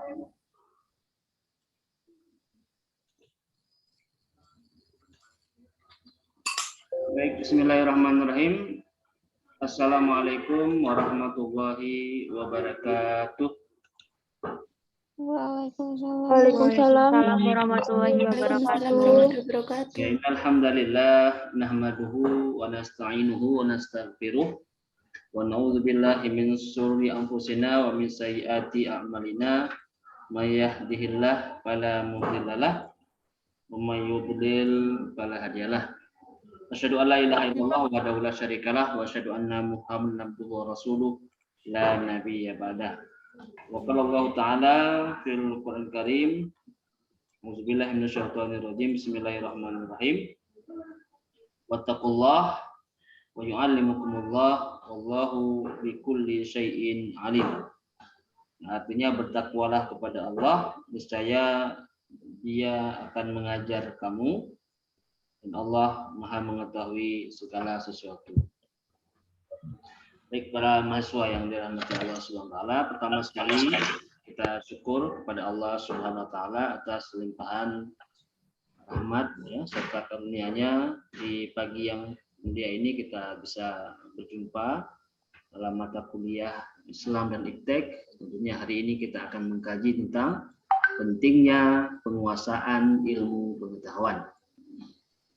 Baik, bismillahirrahmanirrahim. Assalamualaikum warahmatullahi wabarakatuh. Waalaikumsalam warahmatullahi wabarakatuh. Ya, alhamdulillah nahmaduhu wa nasta'inuhu wa nastaghfiruh wa na'udzu billahi min syururi anfusina wa min sayyiati a'malina may yahdihillahu fala mudhillalah wa may yudlil fala hadiyalah. Asyhadu an la ilaha illallah wahdahu la syarikalah wa asyhadu anna Muhammadan abduhu wa rasuluh la nabiyya ba'dah. Wa qala Allah ta'ala fil Qur'anil Karim, auzubillahi minasyaitonir rajim, bismillahirrahmanirrahim. Wattaqullah wa yu'allimukumullah wallahu bikulli syai'in alim. Artinya bertakwalah kepada Allah, niscaya Dia akan mengajar kamu, dan Allah Maha mengetahui segala sesuatu. Baik para mahasiswa yang dirahmati Allah Subhanahu wa taala, pertama sekali kita syukur kepada Allah Subhanahu wa taala atas limpahan rahmat ya serta karunia-Nya di pagi yang mulia ini kita bisa berjumpa dalam mata kuliah Islam dan Iptek. Tentunya hari ini kita akan mengkaji tentang pentingnya penguasaan ilmu pengetahuan.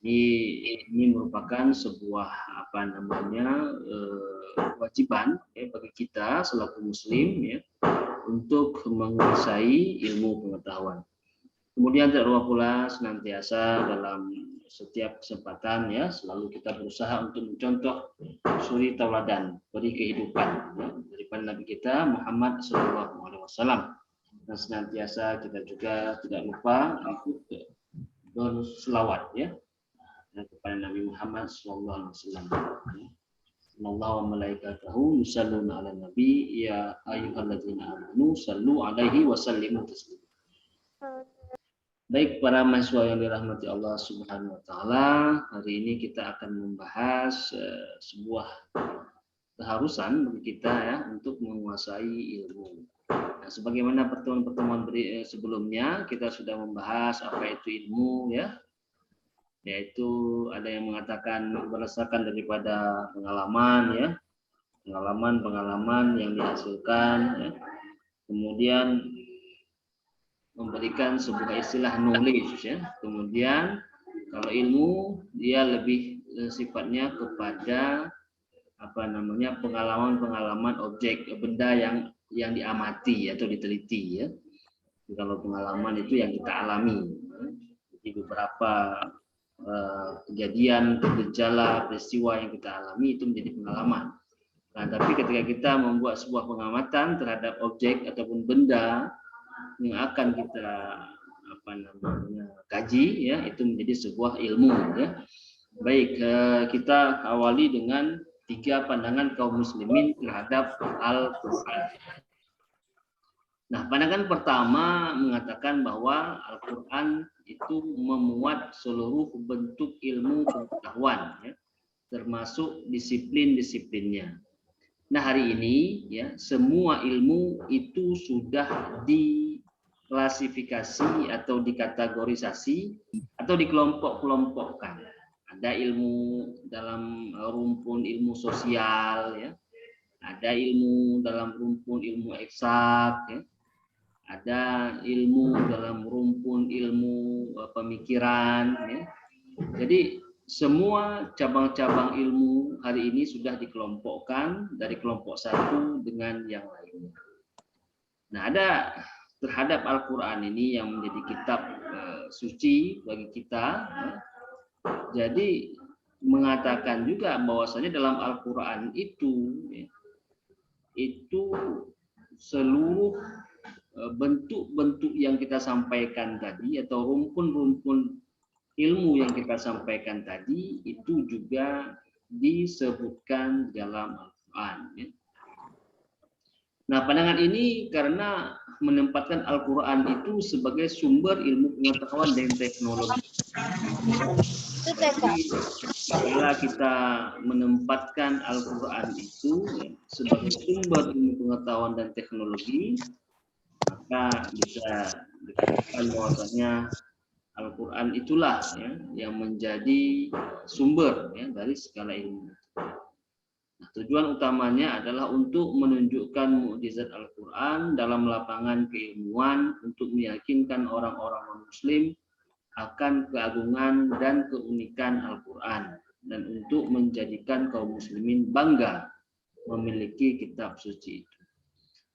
Ini merupakan sebuah kewajiban ya, bagi kita selaku muslim ya, untuk menguasai ilmu pengetahuan. Kemudian tidak lupa pula senantiasa dalam setiap kesempatan ya selalu kita berusaha untuk mencontoh suri tauladan beri kehidupan ya, daripada Nabi kita Muhammad SAW. Dan senantiasa kita juga tidak lupa untuk berselawat ya kepada Nabi Muhammad SAW. Allah wa malaikatahu yusalluna 'alan nabi ya ayyuhalladzina amanu sallu 'alaihi wa sallimu taslima. Baik para mahasiswa yang dirahmati Allah Subhanahu wa taala, hari ini kita akan membahas sebuah keharusan bagi kita ya untuk menguasai ilmu. Nah, sebagaimana pertemuan-pertemuan sebelumnya kita sudah membahas apa itu ilmu ya. Yaitu ada yang mengatakan berdasarkan daripada pengalaman ya, pengalaman yang dihasilkan ya. Kemudian memberikan sebuah istilah knowledge ya. Kemudian kalau ilmu dia lebih sifatnya kepada pengalaman objek benda yang diamati atau diteliti ya. Kalau pengalaman itu yang kita alami ya. Jadi beberapa kejadian, gejala, peristiwa yang kita alami itu menjadi pengalaman. Nah, tapi ketika kita membuat sebuah pengamatan terhadap objek ataupun benda yang akan kita kaji, ya itu menjadi sebuah ilmu. Ya. Baik, kita awali dengan 3 pandangan kaum muslimin terhadap Al-Quran. Nah, pandangan pertama mengatakan bahwa Al-Quran itu memuat seluruh bentuk ilmu pengetahuan, ya, termasuk disiplin-disiplinnya. Nah, hari ini ya semua ilmu itu sudah diklasifikasi atau dikategorisasi atau dikelompok-kelompokkan. Ada ilmu dalam rumpun ilmu sosial, ya, ada ilmu dalam rumpun ilmu eksak, ya. Ada ilmu dalam rumpun ilmu pemikiran ya. Jadi semua cabang-cabang ilmu hari ini sudah dikelompokkan dari kelompok satu dengan yang lainnya. Nah, ada terhadap Al-Quran ini yang menjadi kitab suci bagi kita ya. Jadi mengatakan juga bahwasanya dalam Al-Quran itu ya, itu seluruh bentuk-bentuk yang kita sampaikan tadi atau rumpun-rumpun ilmu yang kita sampaikan tadi itu juga disebutkan dalam Al-Quran. Ya. Nah, pandangan ini karena menempatkan Al-Quran itu sebagai sumber ilmu pengetahuan dan teknologi. Jadi, bila kita menempatkan Al-Quran itu ya, sebagai sumber ilmu pengetahuan dan teknologi, maka bisa dikatakan bahwasanya Al-Quran itulah ya, yang menjadi sumber ya, dari segala ilmu. Nah, tujuan utamanya adalah untuk menunjukkan mukjizat Al-Quran dalam lapangan keilmuan untuk meyakinkan orang-orang non-Muslim akan keagungan dan keunikan Al-Quran dan untuk menjadikan kaum muslimin bangga memiliki kitab suci itu.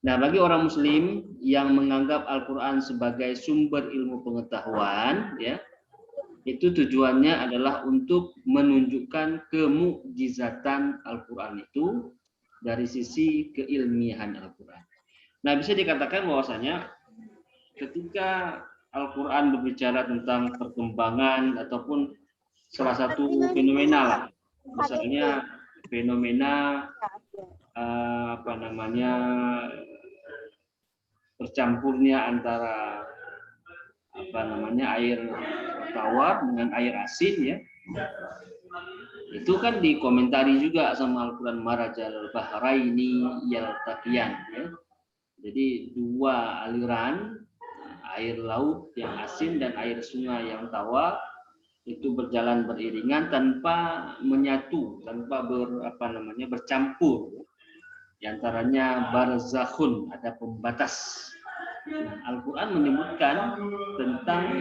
Nah, bagi orang Muslim yang menganggap Al-Quran sebagai sumber ilmu pengetahuan, ya, itu tujuannya adalah untuk menunjukkan kemukjizatan Al-Quran itu dari sisi keilmiahan Al-Quran. Nah, bisa dikatakan bahwasanya ketika Al-Quran berbicara tentang perkembangan ataupun salah satu fenomena lah, misalnya fenomena bercampurnya antara air tawar dengan air asin ya, itu kan dikomentari juga sama Al-Quran, marajal bahraini yaltaqiyan ya. Jadi dua aliran, air laut yang asin dan air sungai yang tawar itu berjalan beriringan tanpa menyatu, tanpa bercampur. Di antaranya barzakhun, ada pembatas. Nah, Al-Quran menyebutkan tentang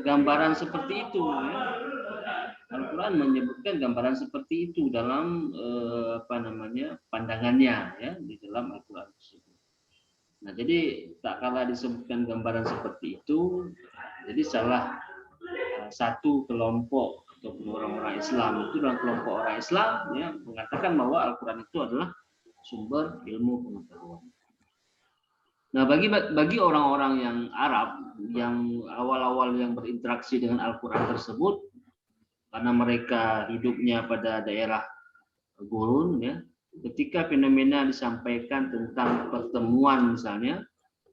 gambaran seperti itu. Ya. Al-Quran menyebutkan gambaran seperti itu dalam pandangannya ya, di dalam Al-Quran tersebut. Nah, jadi tak kala disebutkan gambaran seperti itu, jadi salah satu kelompok ataupun orang-orang Islam itu, dalam kelompok orang Islam ya, mengatakan bahwa Al-Quran itu adalah sumber ilmu pengetahuan. Nah, bagi orang-orang yang Arab yang awal-awal yang berinteraksi dengan Al-Quran tersebut, karena mereka hidupnya pada daerah gurun ya, ketika fenomena disampaikan tentang pertemuan misalnya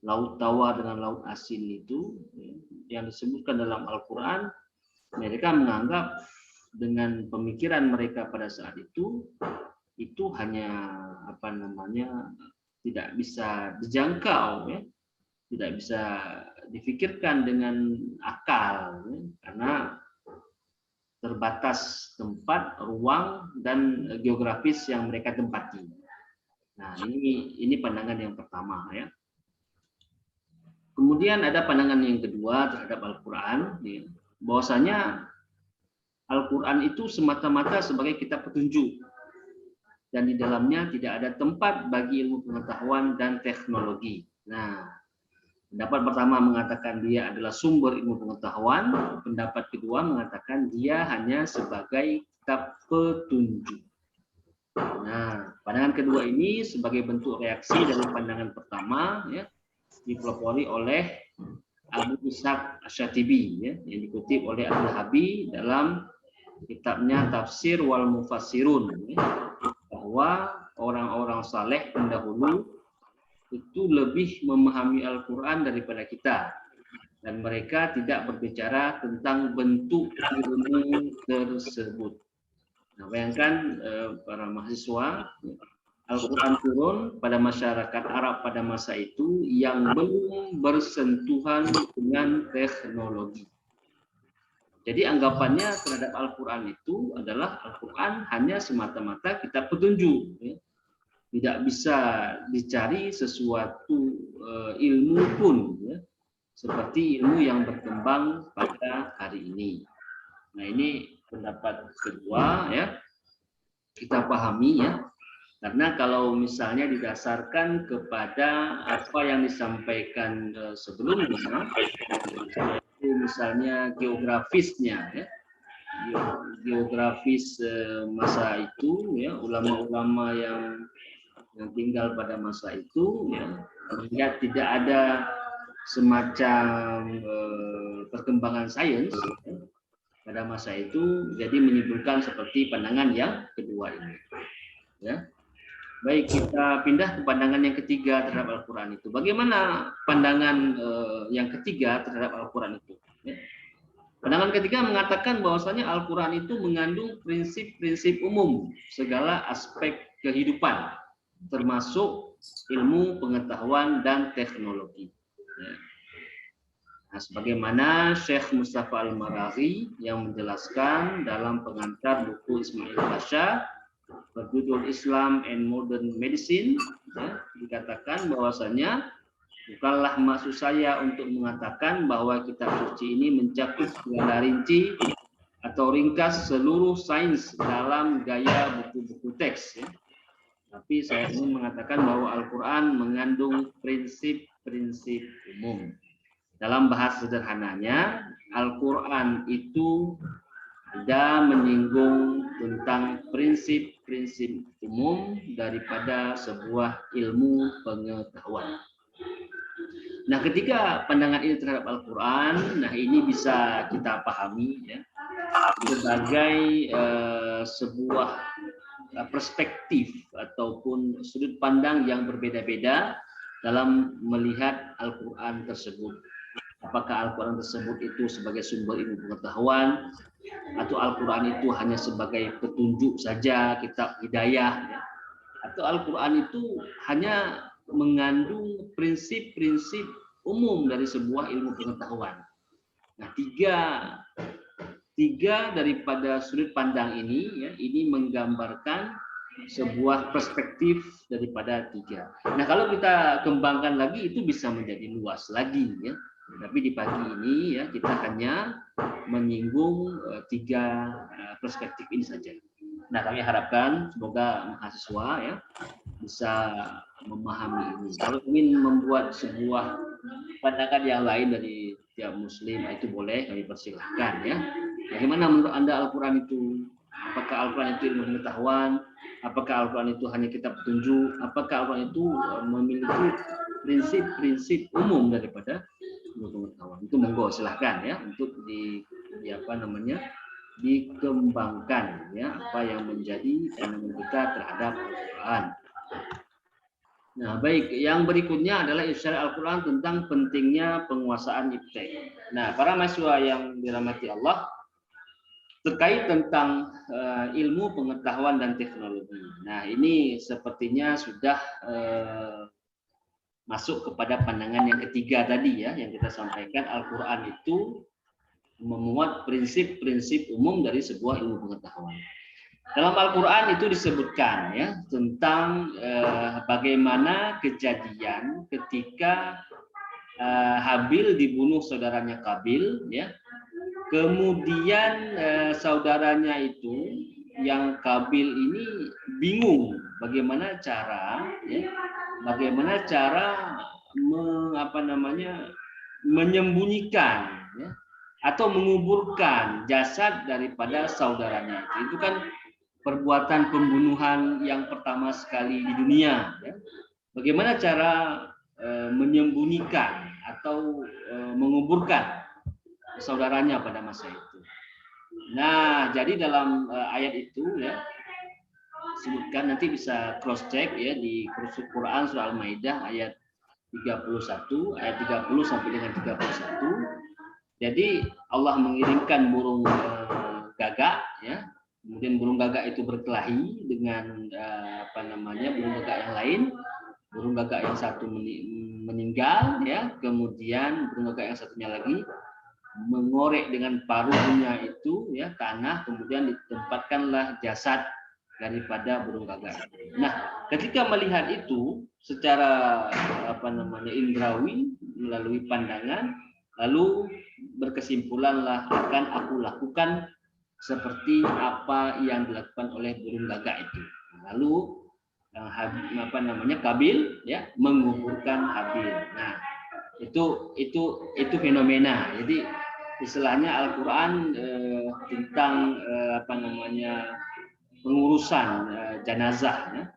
laut tawar dengan laut asin itu ya, yang disebutkan dalam Al-Quran, mereka menganggap dengan pemikiran mereka pada saat itu hanya tidak bisa dijangkau ya, tidak bisa difikirkan dengan akal ya, karena terbatas tempat, ruang dan geografis yang mereka tempati. Nah, ini pandangan yang pertama ya. Kemudian ada pandangan yang kedua terhadap Al-Quran ya, bahwasanya Al-Quran itu semata-mata sebagai kitab petunjuk dan di dalamnya tidak ada tempat bagi ilmu pengetahuan dan teknologi. Nah, pendapat pertama mengatakan dia adalah sumber ilmu pengetahuan, pendapat kedua mengatakan dia hanya sebagai kitab petunjuk. Nah, pandangan kedua ini sebagai bentuk reaksi dari pandangan pertama ya, dipelopori oleh Abu Ishaq Asy-Syatibi ya, yang dikutip oleh Al-Habi dalam kitabnya Tafsir wal Mufassirun ya, bahwa orang-orang saleh pendahulu itu lebih memahami Al-Quran daripada kita, dan mereka tidak berbicara tentang bentuk ilmu tersebut. Nah, bayangkan para mahasiswa, Al-Quran turun pada masyarakat Arab pada masa itu yang belum bersentuhan dengan teknologi. Jadi anggapannya terhadap Al-Quran itu adalah Al-Quran hanya semata-mata kitab petunjuk. Ya. Tidak bisa dicari sesuatu ilmu pun, ya, seperti ilmu yang berkembang pada hari ini. Nah, ini pendapat kedua ya, kita pahami ya, karena kalau misalnya didasarkan kepada apa yang disampaikan sebelumnya, misalnya geografisnya ya, geografis masa itu ya, ulama-ulama yang tinggal pada masa itu ya, melihat tidak ada semacam perkembangan sains ya, pada masa itu, jadi menimbulkan seperti pandangan yang kedua ini ya. Baik, kita pindah ke pandangan yang ketiga terhadap Al-Quran itu. Bagaimana pandangan yang ketiga terhadap Al-Quran itu? Ya. Pandangan ketiga mengatakan bahwasanya Al-Quran itu mengandung prinsip-prinsip umum segala aspek kehidupan, termasuk ilmu pengetahuan dan teknologi. Ya. Nah, sebagaimana Syekh Mustafa Al-Maraghi yang menjelaskan dalam pengantar buku Ismail Pasha berjudul Islam and Modern Medicine, ya, dikatakan bahwasanya bukanlah maksud saya untuk mengatakan bahwa kitab suci ini mencakup segala rinci atau ringkas seluruh sains dalam gaya buku-buku teks, ya. Tapi saya ingin mengatakan bahwa Al-Quran mengandung prinsip-prinsip umum. Dalam bahasa sederhananya, Al-Quran itu ada menyinggung tentang prinsip-prinsip umum daripada sebuah ilmu pengetahuan. Nah, ketika pandangan ini terhadap Al-Quran, nah ini bisa kita pahami, ya, sebagai sebuah perspektif ataupun sudut pandang yang berbeda-beda dalam melihat Al-Quran tersebut. Apakah Al-Quran tersebut itu sebagai sumber ilmu pengetahuan, atau Al-Quran itu hanya sebagai petunjuk saja, kitab hidayah, ya, atau Al-Quran itu hanya mengandung prinsip-prinsip umum dari sebuah ilmu pengetahuan. Nah, tiga daripada sudut pandang ini, ya, ini menggambarkan sebuah perspektif daripada tiga. Nah, kalau kita kembangkan lagi itu bisa menjadi luas lagi, ya. Tapi di pagi ini, ya, kita hanya menyinggung tiga perspektif ini saja. Nah, kami harapkan semoga mahasiswa, ya, bisa memahami ini. Kalau ingin membuat sebuah pandangan yang lain dari tiap muslim, itu boleh, kami persilahkan, ya. Bagaimana menurut Anda Al-Quran itu? Apakah Al-Quran itu ilmu pengetahuan? Apakah Al-Quran itu hanya kitab petunjuk? Apakah Al-Quran itu memiliki prinsip-prinsip umum daripada ilmu pengetahuan? Itu monggo silahkan, ya, untuk dikembangkan, ya, apa yang menjadi pandangan kita terhadap Al-Quran. Nah, baik, yang berikutnya adalah isyarah Al-Quran tentang pentingnya penguasaan iptek. Nah, para mahasiswa yang dirahmati Allah, terkait tentang ilmu pengetahuan dan teknologi. Nah, ini sepertinya sudah masuk kepada pandangan yang ketiga tadi, ya, yang kita sampaikan. Al-Quran itu memuat prinsip-prinsip umum dari sebuah ilmu pengetahuan. Dalam Al-Quran itu disebutkan, ya, tentang bagaimana kejadian ketika Habil dibunuh saudaranya Qabil, ya. Kemudian saudaranya itu yang Qabil ini bingung bagaimana cara, ya, menyembunyikan, ya, atau menguburkan jasad daripada saudaranya. Itu kan perbuatan pembunuhan yang pertama sekali di dunia, ya. Bagaimana cara menyembunyikan atau menguburkan saudaranya pada masa itu. Nah, jadi dalam ayat itu, ya, sebutkan, nanti bisa cross check, ya, di Quran surah Al-Maidah ayat 31, ayat 30 sampai dengan 31. Jadi Allah mengirimkan burung gagak, ya. Kemudian burung gagak itu berkelahi dengan burung gagak yang lain. Burung gagak yang satu meninggal, ya. Kemudian burung gagak yang satunya lagi mengorek dengan paruhnya itu, ya, tanah, kemudian ditempatkanlah jasad daripada burung gagak. Nah, ketika melihat itu secara indrawi melalui pandangan, lalu berkesimpulanlah akan aku lakukan seperti apa yang dilakukan oleh burung gagak itu. Lalu Qabil, ya, menguburkan Habil. Nah, itu fenomena. Jadi istilahnya Al-Quran tentang pengurusan jenazah, ya.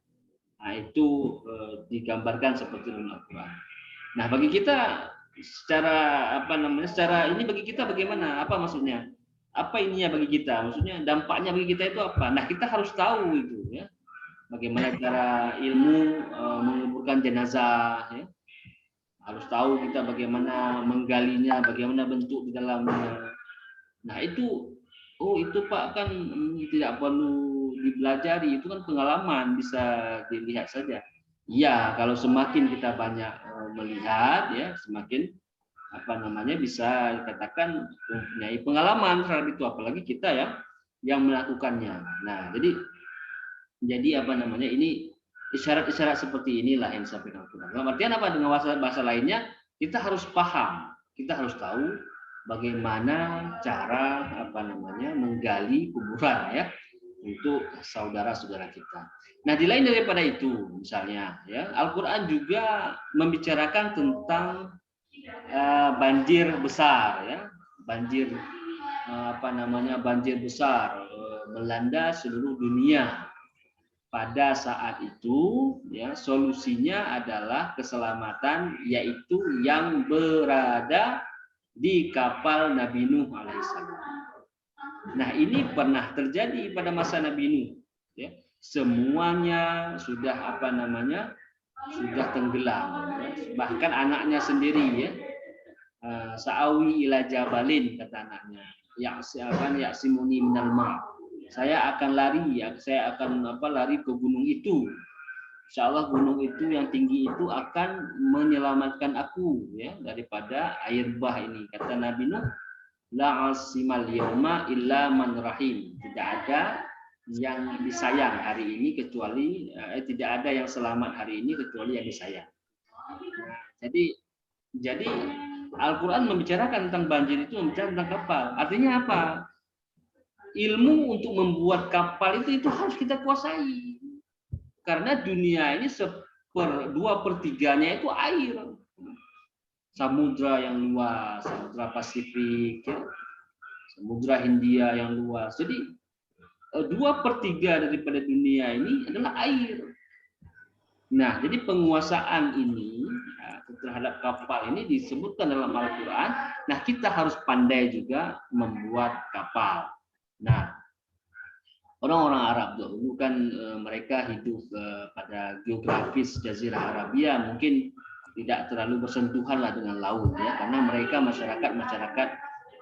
Nah, itu digambarkan seperti dalam Al-Quran. Nah, bagi kita secara ini bagi kita bagaimana? Apa maksudnya? Apa ininya bagi kita? Maksudnya dampaknya bagi kita itu apa? Nah, kita harus tahu itu, ya. Bagaimana cara ilmu menguburkan jenazah, ya. Harus tahu kita bagaimana menggalinya, bagaimana bentuk di dalamnya. Nah, itu Pak kan tidak perlu dipelajari, itu kan pengalaman, bisa dilihat saja. Iya, kalau semakin kita banyak melihat, ya, semakin bisa dikatakan mempunyai pengalaman terhadap itu, apalagi kita ya yang melakukannya. Nah, jadi ini isyarat-isyarat seperti inilah yang disampaikan Al-Quran. Dalam artian apa? Dengan bahasa lainnya, kita harus paham, kita harus tahu bagaimana cara menggali kuburan ya untuk saudara-saudara kita. Nah, di lain daripada itu, misalnya ya, Al-Quran juga membicarakan tentang banjir besar ya, banjir banjir besar melanda seluruh dunia. Pada saat itu ya, solusinya adalah keselamatan, yaitu yang berada di kapal Nabi Nuh alaihissalam. Nah, ini pernah terjadi pada masa Nabi Nuh ya. Semuanya sudah sudah tenggelam ya. Bahkan anaknya sendiri ya, sa'awi ila jabalin, kata anaknya, ya'simuni minal ma', saya akan lari lari ke gunung itu, insyaallah gunung itu yang tinggi itu akan menyelamatkan aku ya daripada air bah ini. Kata Nabi Nuh, la asimal yauma illa man rahim, tidak ada yang disayang hari ini kecuali tidak ada yang selamat hari ini kecuali yang disayang. Jadi Al-Quran membicarakan tentang banjir itu, membicarakan tentang kapal. Artinya apa? Ilmu untuk membuat kapal itu harus kita kuasai. Karena dunia ini 2/3-nya itu air. Samudra yang luas, Samudra Pasifik, ya. Samudra Hindia yang luas. Jadi 2/3 daripada dunia ini adalah air. Nah, jadi penguasaan ini terhadap kapal ini disebutkan dalam Al-Quran. Nah, kita harus pandai juga membuat kapal. Nah, orang-orang Arab dahulu kan mereka hidup pada geografis Jazirah Arabia, mungkin tidak terlalu bersentuhan lah dengan laut ya, karena mereka masyarakat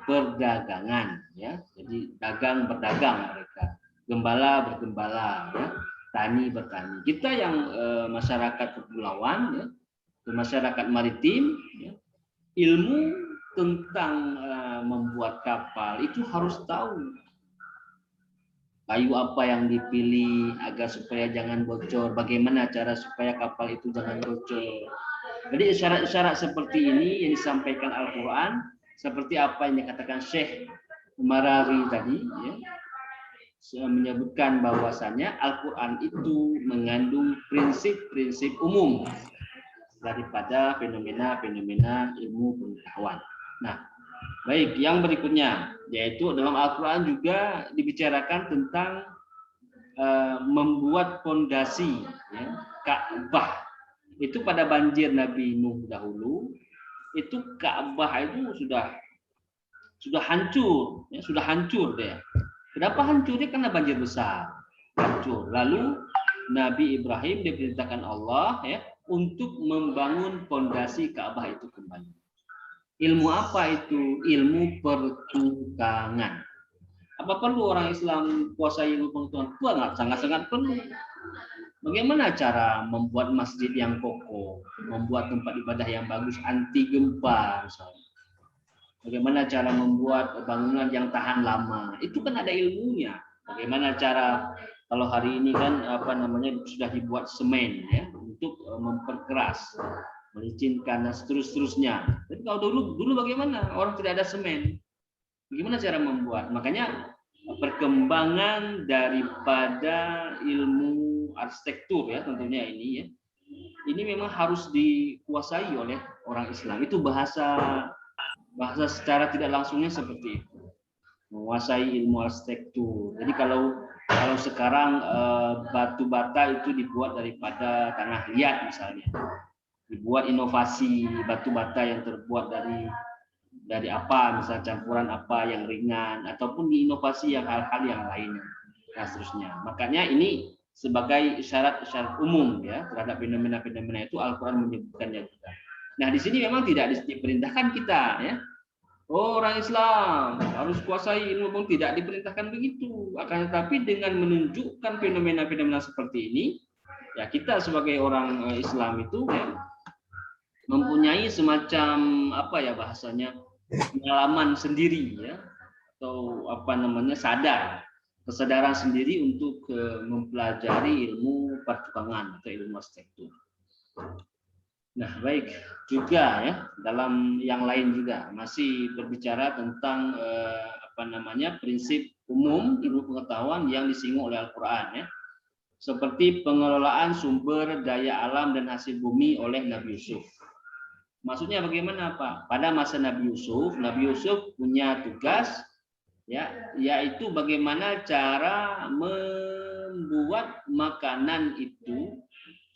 perdagangan ya. Jadi berdagang mereka, gembala bergembala ya, tani bertani. Kita yang masyarakat kepulauan ya, masyarakat maritim ya, ilmu tentang membuat kapal itu harus tahu kayu apa yang dipilih agar supaya jangan bocor, bagaimana cara supaya kapal itu jangan bocor. Jadi isyarat-isyarat seperti ini yang disampaikan Al-Quran, seperti apa yang dikatakan Syekh Marari tadi ya, menyebutkan bahwasannya Al-Quran itu mengandung prinsip-prinsip umum daripada fenomena-fenomena ilmu pengetahuan. Nah, baik, yang berikutnya yaitu dalam Al-Quran juga dibicarakan tentang membuat fondasi ya, Ka'bah. Itu pada banjir Nabi Nuh dahulu, itu Ka'bah itu sudah hancur, ya, sudah hancur deh. Kenapa hancurnya? Karena banjir besar, hancur. Lalu Nabi Ibrahim diperintahkan Allah ya untuk membangun fondasi Ka'bah itu kembali. Ilmu apa itu? Ilmu pertukangan. Apa perlu orang Islam kuasai ilmu pertukangan? Sangat-sangat perlu. Bagaimana cara membuat masjid yang kokoh, membuat tempat ibadah yang bagus anti gempa misalnya. Bagaimana cara membuat bangunan yang tahan lama? Itu kan ada ilmunya. Bagaimana cara kalau hari ini kan sudah dibuat semen ya untuk memperkeras, melicinkan dan seterusnya. Tapi kalau dulu bagaimana? Orang tidak ada semen. Bagaimana cara membuat? Makanya perkembangan daripada ilmu arsitektur ya tentunya ini ya. Ini memang harus dikuasai oleh orang Islam. Itu bahasa secara tidak langsungnya seperti itu. Menguasai ilmu arsitektur. Jadi kalau sekarang batu bata itu dibuat daripada tanah liat misalnya. Dibuat inovasi batu bata yang terbuat dari apa, misalnya campuran apa yang ringan, ataupun diinovasi yang hal-hal yang lainnya, dan seterusnya. Makanya ini sebagai isyarat-isyarat umum ya terhadap fenomena-fenomena itu Al-Quran menyebutkannya juga. Nah di sini memang tidak diperintahkan kita ya, orang Islam harus kuasai ilmu pun tidak diperintahkan begitu. Akan tetapi dengan menunjukkan fenomena-fenomena seperti ini, Ya kita sebagai orang Islam itu ya, mempunyai semacam apa ya bahasanya pengalaman sendiri ya, atau apa namanya kesadaran sendiri untuk mempelajari ilmu pertukangan atau ilmu arsitektur. Nah, baik juga ya, dalam yang lain juga masih berbicara tentang apa namanya prinsip umum ilmu pengetahuan yang disinggung oleh Al-Qur'an ya. Seperti pengelolaan sumber daya alam dan hasil bumi oleh Nabi Yusuf. Maksudnya bagaimana Pak? Pada masa Nabi Yusuf punya tugas ya, yaitu bagaimana cara membuat makanan itu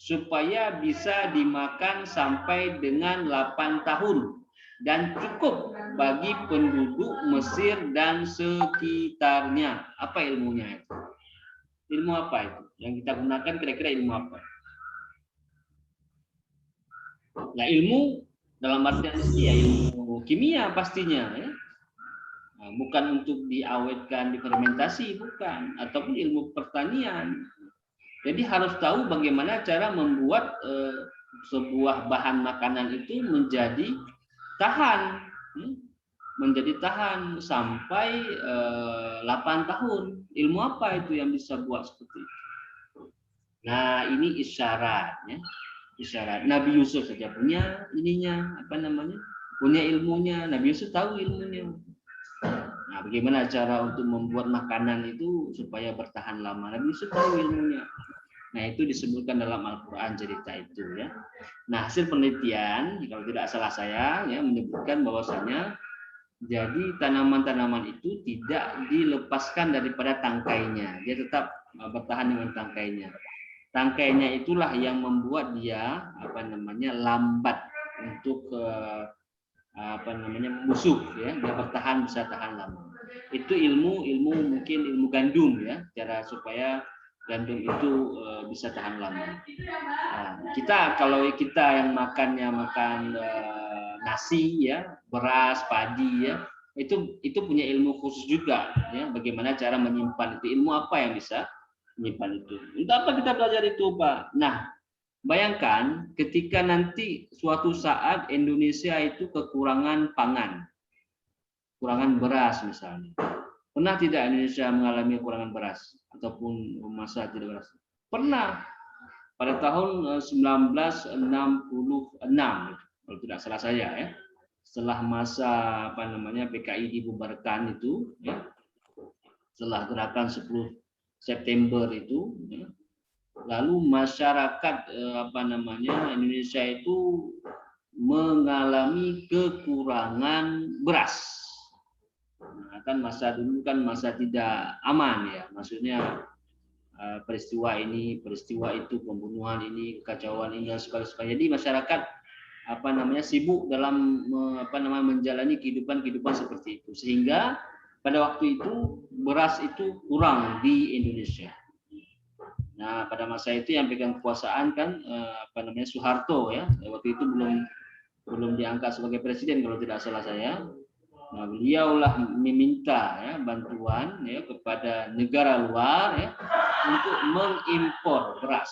supaya bisa dimakan sampai dengan 8 tahun dan cukup bagi penduduk Mesir dan sekitarnya. Apa ilmunya itu? Ilmu apa itu? Yang kita gunakan kira-kira ilmu apa? Nah, ilmu dalam artian ya ilmu kimia pastinya ya. Nah, bukan untuk diawetkan, difermentasi, bukan, ataupun ilmu pertanian. Jadi harus tahu bagaimana cara membuat sebuah bahan makanan itu menjadi tahan, sampai 8 tahun. Ilmu apa itu yang bisa buat seperti itu? Nah, ini isyaratnya. Isyarat. Nabi Yusuf saja punya ininya, apa namanya? Punya ilmunya. Nabi Yusuf tahu ilmunya. Nah, bagaimana cara untuk membuat makanan itu supaya bertahan lama? Nabi Yusuf tahu ilmunya. Nah, itu disebutkan dalam Al-Qur'an cerita itu ya. Nah, hasil penelitian, kalau tidak salah saya ya, menyebutkan bahwasanya jadi tanaman-tanaman itu tidak dilepaskan daripada tangkainya. Dia tetap bertahan dengan tangkainya. Tangkainya itulah yang membuat dia lambat untuk membusuk ya, dia bertahan, bisa tahan lama. Itu ilmu mungkin ilmu gandum ya, cara supaya gandum itu bisa tahan lama. Nah, kalau kita yang makan nasi ya, beras, padi ya, itu punya ilmu khusus juga ya, bagaimana cara menyimpan itu. Ilmu apa yang bisa menyimpan itu? Untuk apa kita belajar itu, Pak? Nah, bayangkan ketika nanti suatu saat Indonesia itu kekurangan pangan, kekurangan beras misalnya. Pernah tidak Indonesia mengalami kekurangan beras ataupun masa tidak beras? Pernah. Pada tahun 1966, kalau tidak salah saya ya. Setelah masa PKI dibubarkan itu ya. Setelah gerakan 10 September itu ya, lalu masyarakat Indonesia itu mengalami kekurangan beras. Nah, kan masa dulu kan masa tidak aman ya, maksudnya peristiwa ini, peristiwa itu, pembunuhan ini, kekacauan ini dan sebagainya. Jadi masyarakat sibuk dalam menjalani kehidupan seperti itu, sehingga pada waktu itu beras itu kurang di Indonesia. Nah, pada masa itu yang pegang kekuasaan kan Soeharto ya. Waktu itu belum diangkat sebagai presiden kalau tidak salah saya. Nah, beliaulah meminta ya bantuan ya kepada negara luar ya untuk mengimpor beras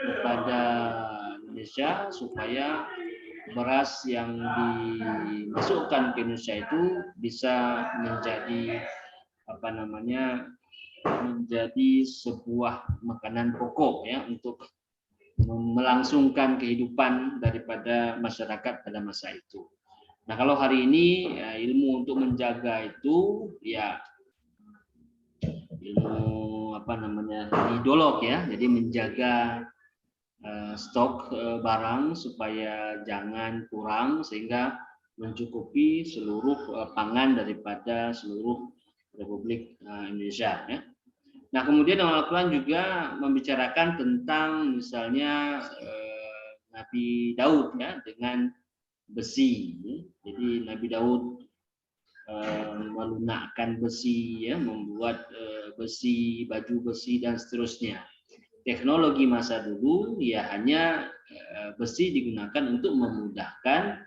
kepada Indonesia supaya beras yang dimasukkan ke Indonesia itu bisa menjadi menjadi sebuah makanan pokok ya untuk melangsungkan kehidupan daripada masyarakat pada masa itu. Nah, kalau hari ini ya, ilmu untuk menjaga itu ya ilmu didolog ya, jadi menjaga stok barang supaya jangan kurang sehingga mencukupi seluruh pangan daripada seluruh Republik Indonesia ya. Nah, kemudian Al-Quran juga membicarakan tentang misalnya Nabi Daud ya dengan besi. Jadi Nabi Daud melunakkan besi ya, membuat besi, baju besi dan seterusnya. Teknologi masa dulu ya hanya besi digunakan untuk memudahkan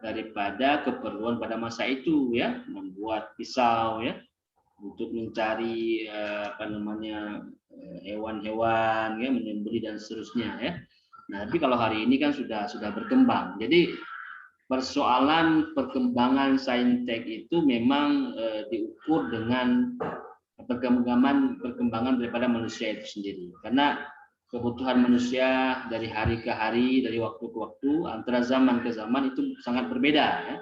daripada keperluan pada masa itu ya, membuat pisau ya, untuk mencari hewan-hewan, ya, menyembelih dan seterusnya, ya. Nah, tapi kalau hari ini kan sudah berkembang. Jadi persoalan perkembangan saintek itu memang diukur dengan perkembangan daripada manusia itu sendiri. Karena kebutuhan manusia dari hari ke hari, dari waktu ke waktu, antara zaman ke zaman itu sangat berbeda, ya.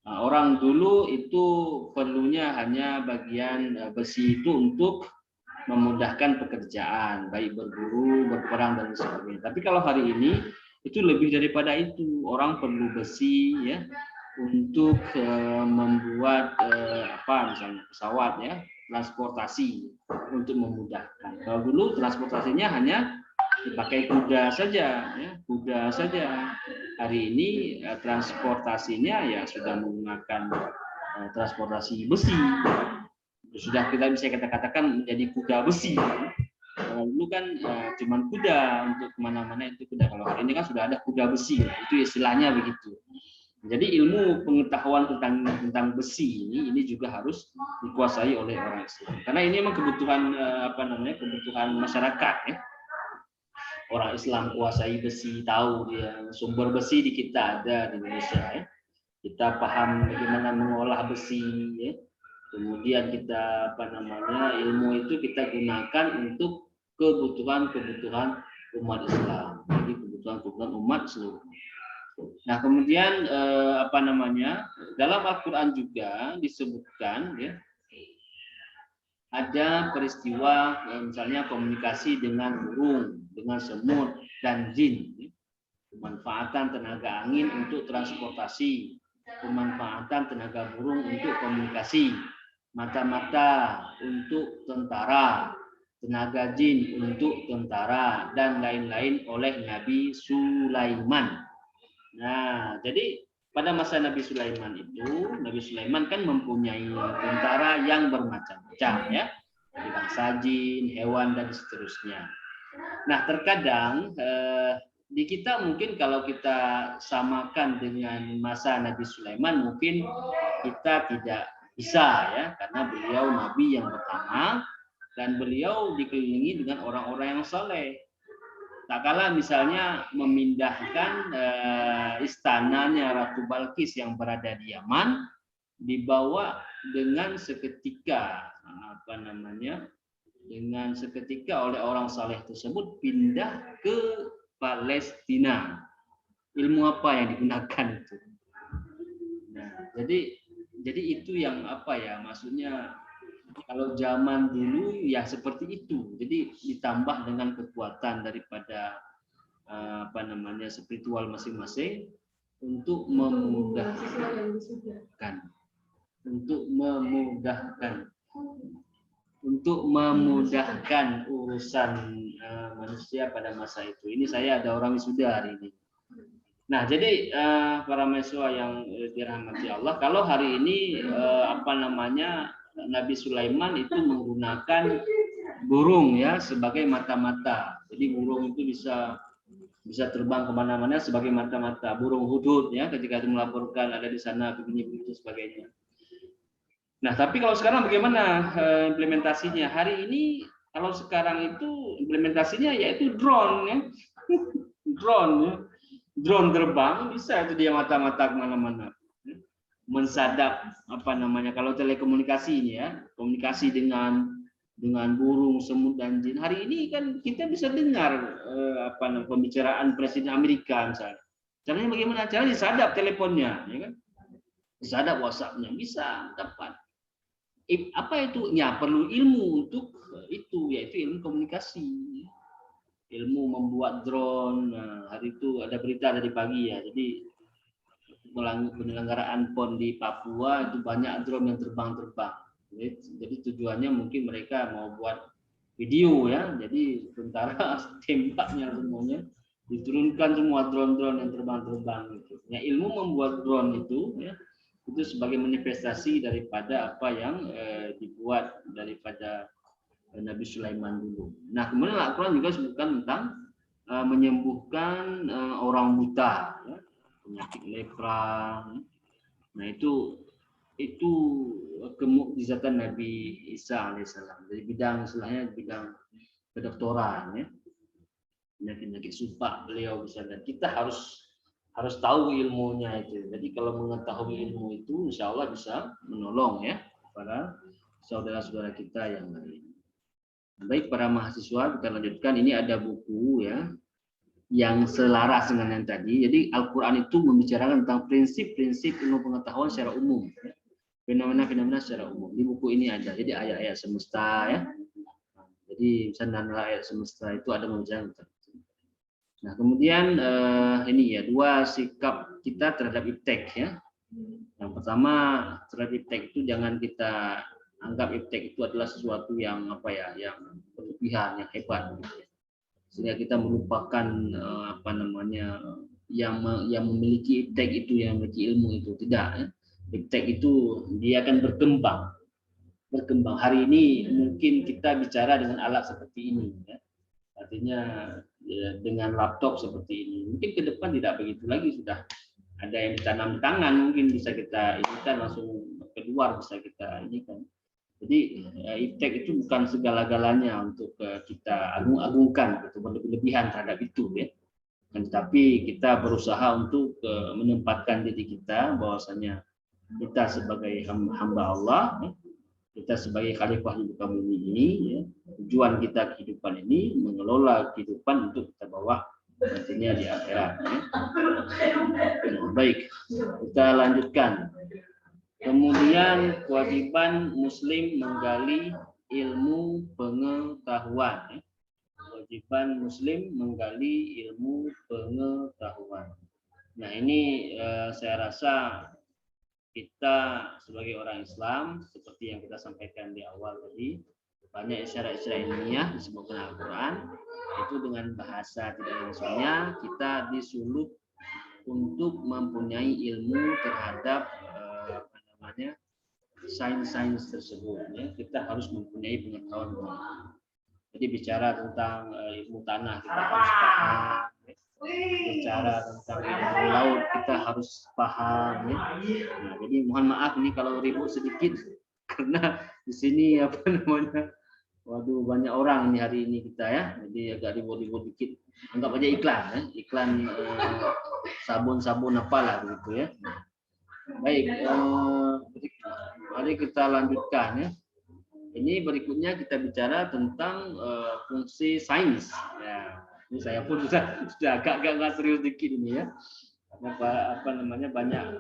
Nah, orang dulu itu perlunya hanya bagian besi itu untuk memudahkan pekerjaan, baik berburu, berperang dan sebagainya. Tapi kalau hari ini itu lebih daripada itu, orang perlu besi, ya, untuk membuat misalnya pesawat, ya, transportasi untuk memudahkan. Kalau dulu transportasinya hanya dipakai kuda saja, ya, kuda saja. Hari ini transportasinya ya sudah menggunakan transportasi besi. Sudah kita bisa katakan menjadi kuda besi. Kalau dulu kan cuman kuda untuk kemana-mana itu kuda. Kalau hari ini kan sudah ada kuda besi, itu istilahnya begitu. Jadi ilmu pengetahuan tentang besi ini juga harus dikuasai oleh orang Islam. Karena ini memang kebutuhan kebutuhan masyarakat, ya. Orang Islam kuasai besi, tahu dia sumber besi di kita ada di Indonesia, ya. Kita paham bagaimana mengolah besi, ya. Kemudian kita ilmu itu kita gunakan untuk kebutuhan umat Islam, jadi kebutuhan umat seluruhnya. Nah, kemudian dalam Al-Quran juga disebutkan, ya, ada peristiwa misalnya komunikasi dengan burung, dengan semut dan jin, ya. Pemanfaatan tenaga angin untuk transportasi, pemanfaatan tenaga burung untuk komunikasi, mata-mata untuk tentara, tenaga jin untuk tentara, dan lain-lain oleh Nabi Sulaiman. Nah, jadi pada masa Nabi Sulaiman itu, Nabi Sulaiman kan mempunyai tentara yang bermacam-macam, ya, dari bangsa jin, hewan dan seterusnya. Nah, terkadang di kita mungkin kalau kita samakan dengan masa Nabi Sulaiman mungkin kita tidak bisa, ya, karena beliau nabi yang pertama dan beliau dikelilingi dengan orang-orang yang saleh. Tak kala misalnya memindahkan istananya Ratu Balkis yang berada di Yaman, dibawa dengan seketika oleh orang saleh tersebut pindah ke Palestina. Ilmu apa yang digunakan itu? Nah, jadi itu yang maksudnya kalau zaman dulu ya seperti itu. Jadi ditambah dengan kekuatan daripada spiritual masing-masing untuk memudahkan urusan manusia pada masa itu. Ini saya ada orang wisuda hari ini. Nah, jadi para mahasiswa yang dirahmati Allah, kalau hari ini Nabi Sulaiman itu menggunakan burung, ya, sebagai mata-mata. Jadi burung itu bisa terbang kemana-mana sebagai mata-mata. Burung hudhud, ya, ketika itu melaporkan ada di sana begini begitu sebagainya. Nah, tapi kalau sekarang bagaimana implementasinya? Hari ini kalau sekarang itu implementasinya yaitu drone, ya. Drone, ya. Drone terbang bisa itu dia mata-mata kemana-mana, mensadap kalau telekomunikasi ini, ya, komunikasi dengan burung, semut dan jin. Hari ini kan kita bisa dengar pembicaraan Presiden Amerika misalnya. Caranya bagaimana? Caranya disadap teleponnya, ya kan? Disadap WhatsApp-nya, bisa dapat. Apa itu? Ya, perlu ilmu untuk itu, yaitu ilmu komunikasi. Ilmu membuat drone. Nah, hari itu ada berita dari pagi, ya. Jadi penyelenggaraan PON di Papua itu banyak drone yang terbang-terbang. Jadi tujuannya mungkin mereka mau buat video, ya. Jadi tentara tembaknya semuanya diturunkan semua drone-drone yang terbang-terbang itu. Ya, ilmu membuat drone itu, ya, itu sebagai manifestasi daripada apa yang dibuat daripada Nabi Sulaiman dulu. Nah, kemudian Al-Quran juga sebutkan tentang menyembuhkan orang buta, ya, penyakit lepra. Nah, itu itu kemukjizatan Nabi Isa alaihissalam. Dari bidang istilahnya bidang kedokteran ya. Penyakit-penyakit supak beliau bisa, dan kita harus tahu ilmunya itu. Jadi kalau mengetahui ilmu itu insya Allah bisa menolong ya para saudara-saudara kita yang lain. Baik para mahasiswa, kita lanjutkan. Ini ada buku ya yang selaras dengan yang tadi. Jadi Al-Quran itu membicarakan tentang prinsip-prinsip ilmu pengetahuan secara umum, fenomena-fenomena secara umum. Di buku ini ada, jadi ayat-ayat semesta ya. Jadi misalnya ayat semesta itu ada membicarakan. Nah kemudian ini ya dua sikap kita terhadap iptek ya. Yang pertama terhadap iptek itu jangan kita anggap iptek itu adalah sesuatu yang apa ya, yang berlebihan, yang hebat. Gitu. Sehingga kita melupakan apa namanya yang memiliki iptek itu, yang memiliki ilmu itu, tidak ya. Iptek itu dia akan berkembang. Hari ini mungkin kita bicara dengan alat seperti ini ya. Artinya ya, dengan laptop seperti ini, mungkin ke depan tidak begitu lagi, sudah ada yang ditanam di tangan, mungkin bisa kita inikan langsung keluar, bisa kita ini kan. Jadi iptek itu bukan segala-galanya untuk kita agung-agungkan, gitu, berlebihan terhadap itu ya. Tetapi kita berusaha untuk menempatkan diri kita bahwasanya kita sebagai hamba Allah, kita sebagai khalifah di muka bumi ini, ya, tujuan kita kehidupan ini mengelola kehidupan untuk kita bawa nantinya di akhirat. Ya. Nah, baik, kita lanjutkan. Kemudian kewajiban Muslim menggali ilmu pengetahuan. Ya. Kewajiban Muslim menggali ilmu pengetahuan. Nah ini saya rasa kita sebagai orang Islam, seperti yang kita sampaikan di awal tadi, banyak isyarat-isyarat ilmiah disebutkan Al-Quran, itu dengan bahasa tidak langsungnya kita disuruh untuk mempunyai ilmu terhadap apa namanya sains-sains tersebut. Ya. Kita harus mempunyai pengetahuan. Jadi bicara tentang ilmu tanah kita harus paham. Bicara tentang ilmu laut kita harus paham ya. Nah, jadi mohon maaf nih kalau ribut sedikit karena di sini apa namanya, waduh banyak orang ini hari ini kita ya, jadi agak ribut-ribut dikit. Anggap aja iklan ya, iklan sabun-sabun apalah begitu ya. Baik, mari kita lanjutkan ya. Ini berikutnya kita bicara tentang fungsi sains. Ya. Ini saya pun sudah agak serius dikit ini ya, karena apa namanya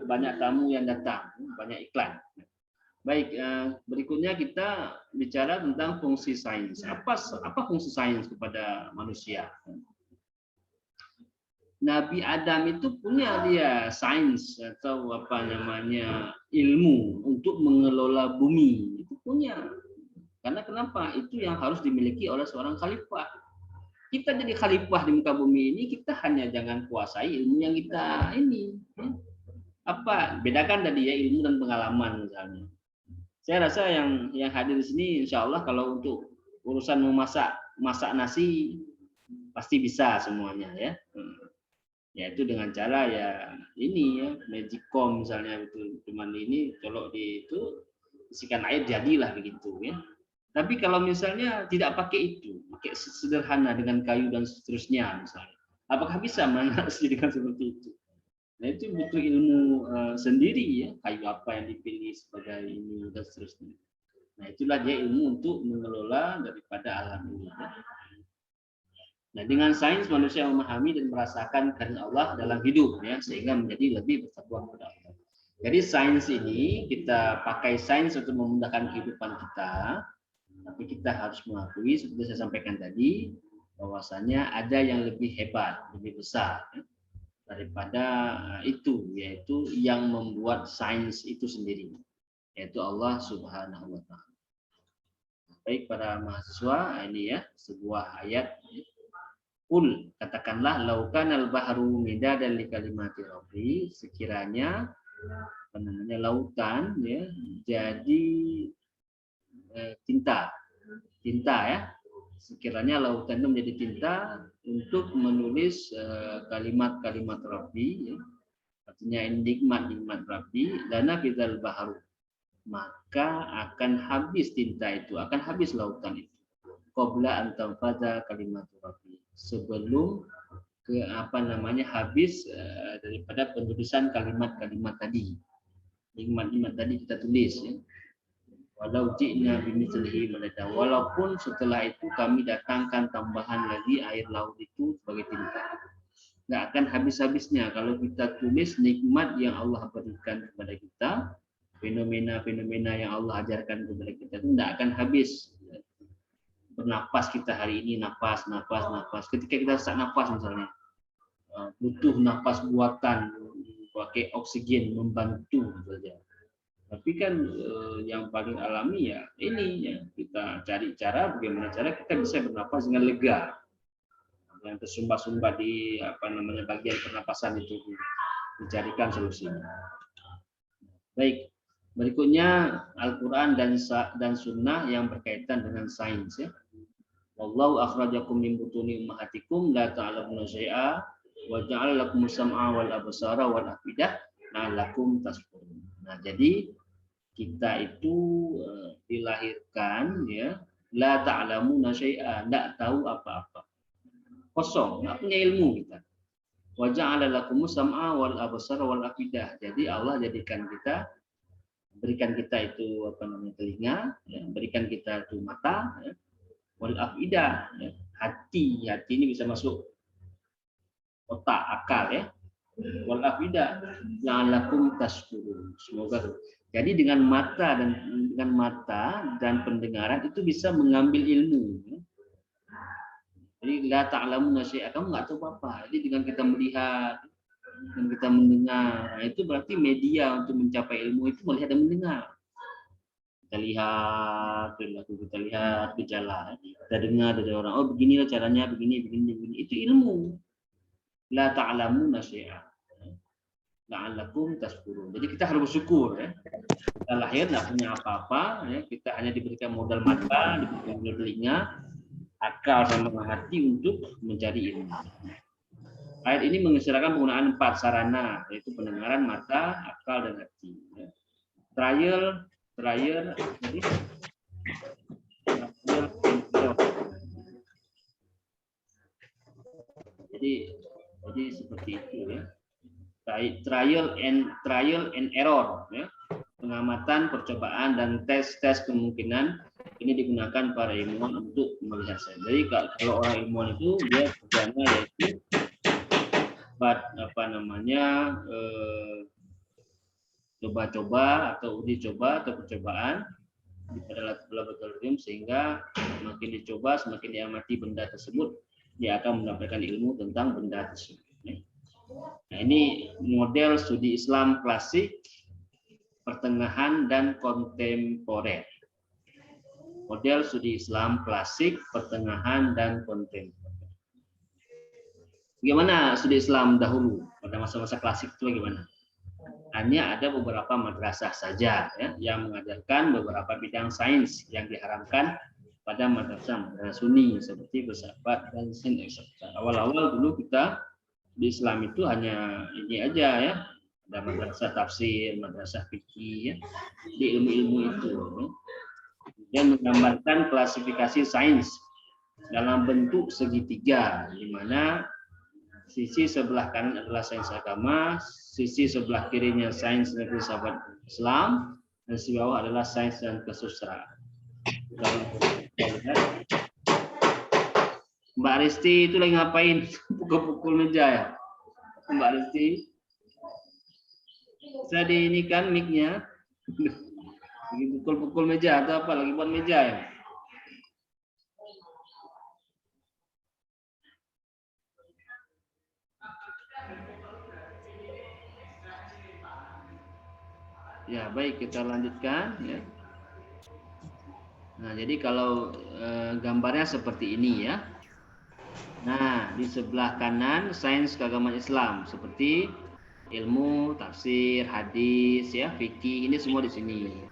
banyak tamu yang datang, banyak iklan. Baik, berikutnya kita bicara tentang fungsi sains. Apa fungsi sains kepada manusia? Nabi Adam itu punya dia sains atau apa namanya ilmu untuk mengelola bumi, itu punya. Karena kenapa? Itu yang harus dimiliki oleh seorang khalifah. Kita jadi khalifah di muka bumi ini, kita hanya jangan kuasai ilmu yang kita ini. Apa? Bedakan tadi ya ilmu dan pengalaman misalnya. Saya rasa yang hadir di sini insya Allah kalau untuk urusan masak nasi pasti bisa semuanya ya. Yaitu dengan cara ya ini ya magicom misalnya itu cuman ini colok di itu isikan air jadilah begitu ya. Tapi kalau misalnya tidak pakai itu, pakai sederhana dengan kayu dan seterusnya misalnya, apakah bisa menyaksikan seperti itu? Nah itu butuh ilmu sendiri ya, kayu apa yang dipilih sebagai ini dan seterusnya. Nah itulah dia ilmu untuk mengelola daripada alam ini. Ya. Nah dengan sains manusia memahami dan merasakan kehendak Allah dalam hidup ya, sehingga menjadi lebih bertakwa kepada Allah. Jadi sains ini kita pakai sains untuk memudahkan kehidupan kita. Tapi kita harus mengakui seperti saya sampaikan tadi bahwasanya ada yang lebih hebat, lebih besar ya, daripada itu, yaitu yang membuat sains itu sendiri, yaitu Allah Subhanahu wa taala. Baik para mahasiswa, ini ya sebuah ayat. Qul, katakanlah laukan al-bahru midadan li kalimati rabbi, sekiranya apa namanya lautan ya jadi tinta ya, sekiranya lautan itu menjadi tinta untuk menulis kalimat-kalimat Rabbi ya. Artinya nikmat Rabbi, lana fidzal bahru, maka akan habis tinta itu, akan habis lautan itu. Qabla an tanfadha kalimatu rabbi, sebelum habis daripada penulisan kalimat-kalimat tadi, kalimat-kalimat tadi kita tulis ya. Walau ji'na bimithlihi madada, walaupun setelah itu kami datangkan tambahan lagi air laut itu sebagai tinta. Nggak akan habis-habisnya kalau kita tulis nikmat yang Allah berikan kepada kita, fenomena-fenomena yang Allah ajarkan kepada kita itu nggak akan habis. Bernapas kita hari ini, napas. Ketika kita sesak napas misalnya, butuh napas buatan, pakai oksigen membantu saja. Tapi kan yang paling alami ya ini ya, kita cari cara bagaimana cara kita bisa bernapas dengan lega. Yang tersumbat-sumbat di bagian pernapasan itu dicarikan solusinya. Baik, berikutnya Al-Quran dan Sunnah yang berkaitan dengan sains ya. Wallahu akhrajakum min butuni ummahatikum la ta'lamuna syai'a wa ja'ala lakum sam'a wal absara wal afidah la'allakum tashkurun. Nah, jadi kita itu dilahirkan ya la ta'lamuna syai'a, enggak tahu apa-apa. Kosong, enggak punya ilmu kita. Wa ja'ala lakum sam'a wal absara wal afidah. Jadi Allah berikan kita itu telinga, ya, berikan kita itu mata, ya. Wal afidah, ya. Hati ini bisa masuk otak, akal ya. Wal afidah la'allakum tashkurun. Semoga. Jadi dengan mata dan pendengaran itu bisa mengambil ilmu. Ya. Jadi la ta'lamuna syai'a, kamu nggak tahu apa. Jadi dengan kita melihat dan kita mendengar, nah, itu berarti media untuk mencapai ilmu itu melihat dan mendengar. Kita lihat gejala, kita dengar dari orang, oh beginilah caranya, begini, itu ilmu. La ta'lamuna syai'a la'allakum tashkurun. Jadi kita harus bersyukur ya. Kita lahir nggak punya apa-apa, ya. Kita hanya diberikan modal mata, diberikan modal telinga, akal sama hati untuk mencari ilmu. Ayat ini mengisyaratkan penggunaan 4 sarana, yaitu pendengaran, mata, akal, dan hati. Trial, jadi seperti itu ya. Trial and error, ya. Pengamatan, percobaan, dan tes kemungkinan ini digunakan para ilmuwan untuk melihat sains. Jadi kalau orang ilmuwan itu dia kerjanya yaitu coba-coba atau uji coba atau percobaan pada laboratorium, sehingga semakin dicoba semakin diamati benda tersebut dia akan mendapatkan ilmu tentang benda tersebut. Nah, ini model studi Islam klasik, pertengahan, dan kontemporer. Model studi Islam klasik, pertengahan, dan kontemporer. Bagaimana studi Islam dahulu pada masa-masa klasik itu bagaimana? Hanya ada beberapa madrasah saja ya, yang mengajarkan beberapa bidang sains yang diharamkan pada madrasah Sunni seperti filsafat dan sains. Awal-awal dulu kita di Islam itu hanya ini aja ya, ada madrasah tafsir, madrasah fikih ya, di ilmu-ilmu itu ya. Dan menggambarkan klasifikasi sains dalam bentuk segitiga, di mana sisi sebelah kanan adalah sains agama, sisi sebelah kirinya sains dan filsafat Islam, dan di bawah adalah sains dan kesusastraan. Mbak Risti itu lagi ngapain? Pukul-pukul meja ya, Mbak Risti? Saya di ini kan mic-nya, lagi pukul-pukul meja atau apa? Lagi buat meja ya? Ya baik, kita lanjutkan ya. Nah jadi kalau gambarnya seperti ini ya. Nah di sebelah kanan sains keagamaan Islam seperti ilmu tafsir, hadis ya, fikih, ini semua di sini.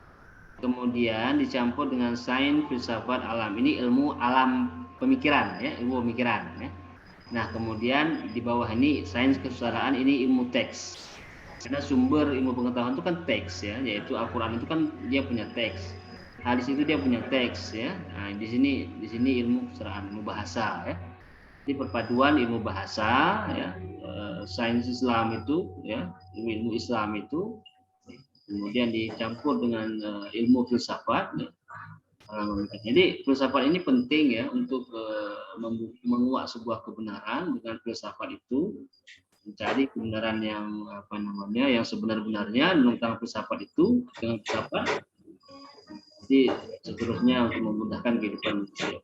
Kemudian dicampur dengan sains filsafat alam, ini ilmu alam pemikiran ya, ilmu pemikiran ya. Nah kemudian di bawah ini sains kesusastraan, ini ilmu teks. Karena sumber ilmu pengetahuan itu kan teks ya, yaitu Al-Qur'an itu kan dia punya teks. Hadis itu dia punya teks ya. Nah, di sini ilmu keserahan, ilmu bahasa ya. Jadi perpaduan ilmu bahasa ya, sains Islam itu ya, ilmu Islam itu kemudian dicampur dengan ilmu filsafat ya. Jadi filsafat ini penting ya untuk menguak sebuah kebenaran. Dengan filsafat itu mencari kebenaran yang yang sebenar-benarnya tentang filsafat itu dengan filsafat. Jadi seterusnya untuk memudahkan kehidupan manusia.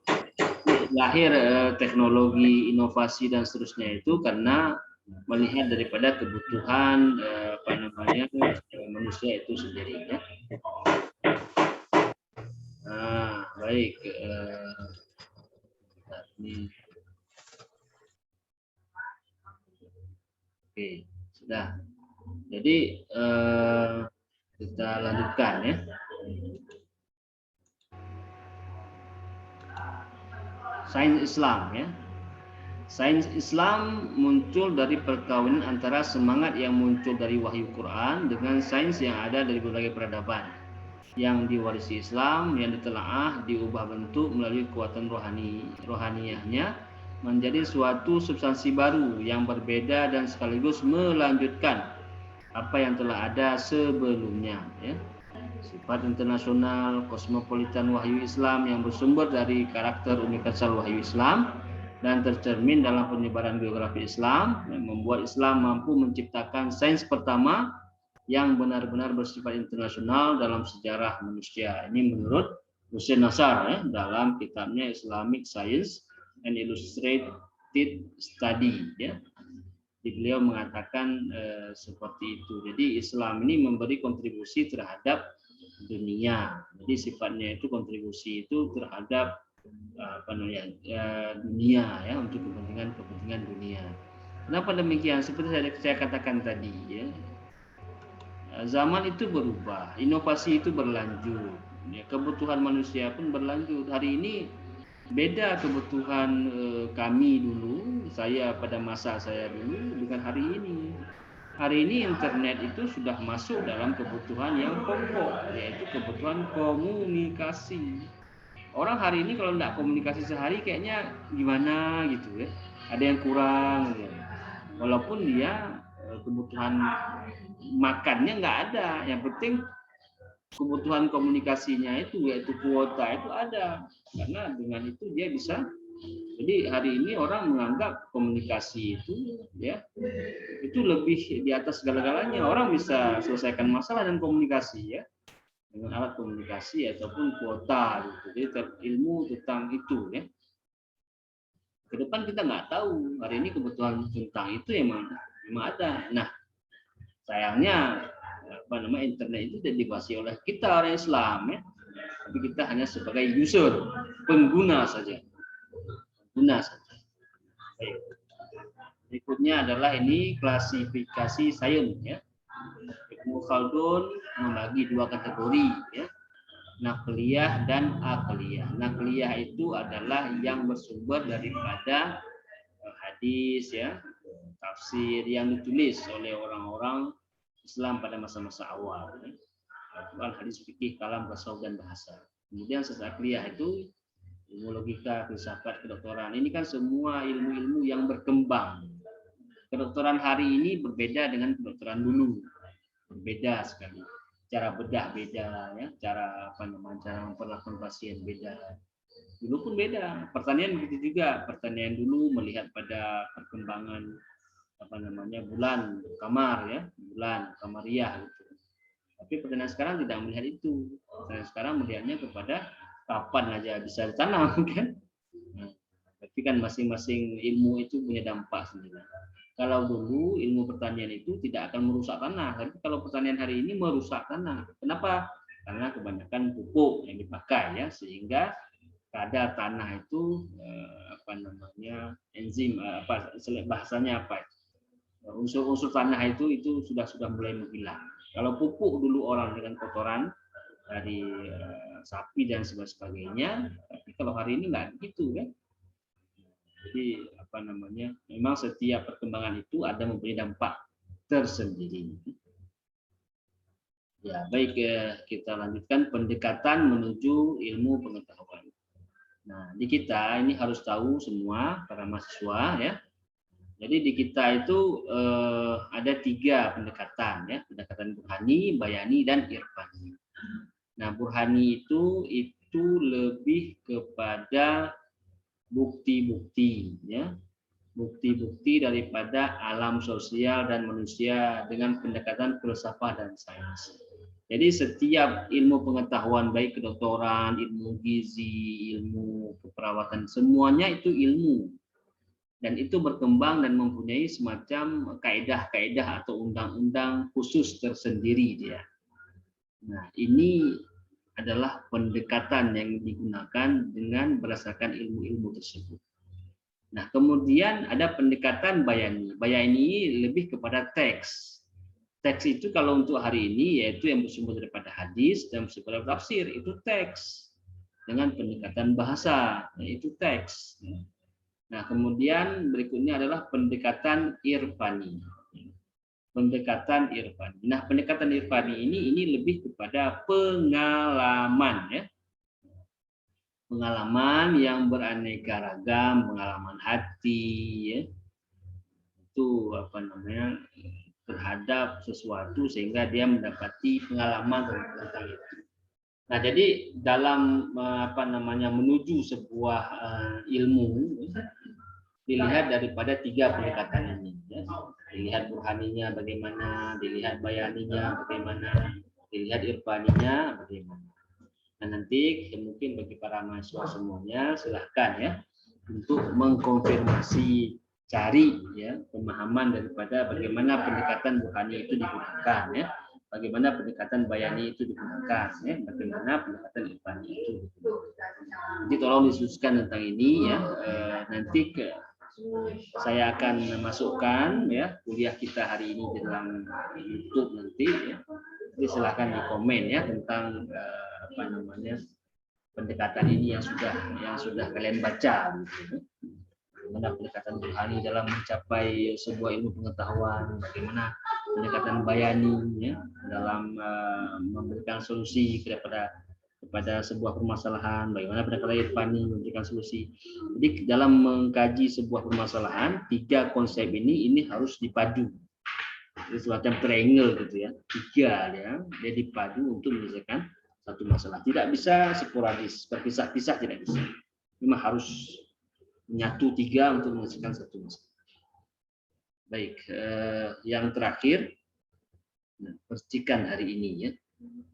Lahir teknologi, inovasi dan seterusnya itu karena melihat daripada kebutuhan manusia itu sendiri ya. Nah, baik. Ini. Oke, sudah. Jadi kita lanjutkan ya. Sains Islam ya. Sains Islam muncul dari perkawinan antara semangat yang muncul dari wahyu Quran dengan sains yang ada dari berbagai peradaban yang diwarisi Islam, yang ditelaah, diubah bentuk melalui kekuatan rohaniyahnya menjadi suatu substansi baru yang berbeda dan sekaligus melanjutkan apa yang telah ada sebelumnya ya. Sifat internasional kosmopolitan wahyu Islam yang bersumber dari karakter universal wahyu Islam dan tercermin dalam penyebaran geografi Islam yang membuat Islam mampu menciptakan sains pertama yang benar-benar bersifat internasional dalam sejarah manusia. Ini menurut Hussein Nasar ya, dalam kitabnya Islamic Science and Illustrated Study ya. Beliau mengatakan seperti itu. Jadi Islam ini memberi kontribusi terhadap dunia. Jadi sifatnya itu kontribusi itu terhadap dunia ya, untuk kepentingan dunia. Kenapa demikian? Seperti saya katakan tadi ya. Zaman itu berubah, inovasi itu berlanjut. Ya, kebutuhan manusia pun berlanjut. Hari ini beda kebutuhan kami dulu, saya pada masa saya dulu dengan hari ini. Hari ini internet itu sudah masuk dalam kebutuhan yang pokok, yaitu kebutuhan komunikasi. Orang hari ini kalau tidak komunikasi sehari kayaknya gimana gitu ya, ada yang kurang ya. Walaupun dia kebutuhan makannya nggak ada, yang penting kebutuhan komunikasinya itu yaitu kuota itu ada, karena dengan itu dia bisa. Jadi hari ini orang menganggap komunikasi itu ya itu lebih di atas segala-galanya. Orang bisa selesaikan masalah dan komunikasi ya dengan alat komunikasi ataupun kuota gitu. Jadi ilmu tentang itu ya. Ke depan kita nggak tahu. Hari ini kebutuhan tentang itu memang ada. Nah, sayangnya internet itu tidak dikuasai oleh kita orang Islam ya. Tapi kita hanya sebagai user, pengguna saja. Pengguna saja. Baik. Berikutnya adalah ini klasifikasi sains ya. Ibnu Khaldun membagi dua kategori ya. Nakliyah dan akliyah. Nakliyah itu adalah yang bersumber daripada hadis ya, tafsir yang ditulis oleh orang-orang Islam pada masa-masa awal. Al hadis, fikih, kalam, tasawuf dan bahasa. Kemudian akliyah itu ilmu logika, filsafat, kedokteran. Ini kan semua ilmu-ilmu yang berkembang. Kedokteran hari ini berbeda dengan kedokteran dulu. Berbeda sekali. Cara bedah beda ya, cara cara memperlakukan pasien beda. Dulu pun beda. Pertanian begitu juga. Pertanian dulu melihat pada perkembangan bulan kamar ya, bulan kamariah gitu. Tapi pertanian sekarang tidak melihat itu. Pertanian sekarang melihatnya kepada kapan aja bisa ditanam kan. Nah, tapi kan masing-masing ilmu itu punya dampak sendiri. Kalau dulu ilmu pertanian itu tidak akan merusak tanah, tapi kalau pertanian hari ini merusak tanah. Kenapa? Karena kebanyakan pupuk yang dipakai ya, sehingga kadar tanah itu enzim bahasanya apa? Unsur-unsur tanah itu sudah mulai menghilang. Kalau pupuk dulu orang dengan kotoran dari sapi dan sebagainya, tapi kalau hari ini nggak begitu kan. Jadi memang setiap perkembangan itu ada mempunyai dampak tersendiri. Ya, baik, kita lanjutkan pendekatan menuju ilmu pengetahuan. Nah, di kita ini harus tahu semua para mahasiswa ya. Jadi di kita itu ada 3 pendekatan ya, pendekatan burhani, bayani, dan irfani. Nah, burhani itu lebih kepada bukti-bukti ya, bukti-bukti daripada alam sosial dan manusia dengan pendekatan filsafat dan sains. Jadi setiap ilmu pengetahuan baik kedokteran, ilmu gizi, ilmu keperawatan, semuanya itu ilmu. Dan itu berkembang dan mempunyai semacam kaedah-kaedah atau undang-undang khusus tersendiri dia. Nah, ini adalah pendekatan yang digunakan dengan berdasarkan ilmu-ilmu tersebut. Nah, kemudian ada pendekatan bayani. Bayani lebih kepada teks. Teks itu kalau untuk hari ini yaitu yang bersumber daripada hadis dan bersumber dari tafsir, itu teks. Dengan pendekatan bahasa, yaitu teks. Nah, kemudian berikutnya adalah pendekatan irfani. Pendekatan irfani. Nah, pendekatan irfani ini lebih kepada pengalaman ya. Pengalaman yang beraneka ragam, pengalaman hati ya. Itu terhadap sesuatu sehingga dia mendapati pengalaman tentang itu. Nah, jadi dalam menuju sebuah ilmu dilihat daripada 3 pendekatan ini ya. Dilihat burhaninya bagaimana, dilihat bayaninya bagaimana, dilihat irfaninya bagaimana. Nah, nanti mungkin bagi para mahasiswa semuanya silahkan ya untuk mengkonfirmasi, cari ya pemahaman daripada bagaimana pendekatan burhani itu digunakan ya. Bagaimana pendekatan bayani itu digunakan, ya, bagaimana pendekatan irfani itu digunakan. Jadi tolong diskusikan tentang ini ya. Nanti saya akan masukkan ya kuliah kita hari ini di dalam YouTube nanti. Ya. Jadi silahkan di komen ya tentang pendekatan ini yang sudah kalian baca. Gitu. Bagaimana pendekatan burhani dalam mencapai sebuah ilmu pengetahuan, bagaimana pendekatan bayani ya, dalam memberikan solusi kepada sebuah permasalahan, bagaimana pendekatan irfani memberikan solusi. Jadi dalam mengkaji sebuah permasalahan, 3 konsep ini harus dipadu. Jadi semacam triangle gitu ya, 3 ya, dia dipadu untuk menyelesaikan satu masalah. Tidak bisa sporadis, berpisah-pisah tidak bisa. Memang harus menyatu 3 untuk menyelesaikan satu masalah. Baik, yang terakhir, percikan hari ini ya.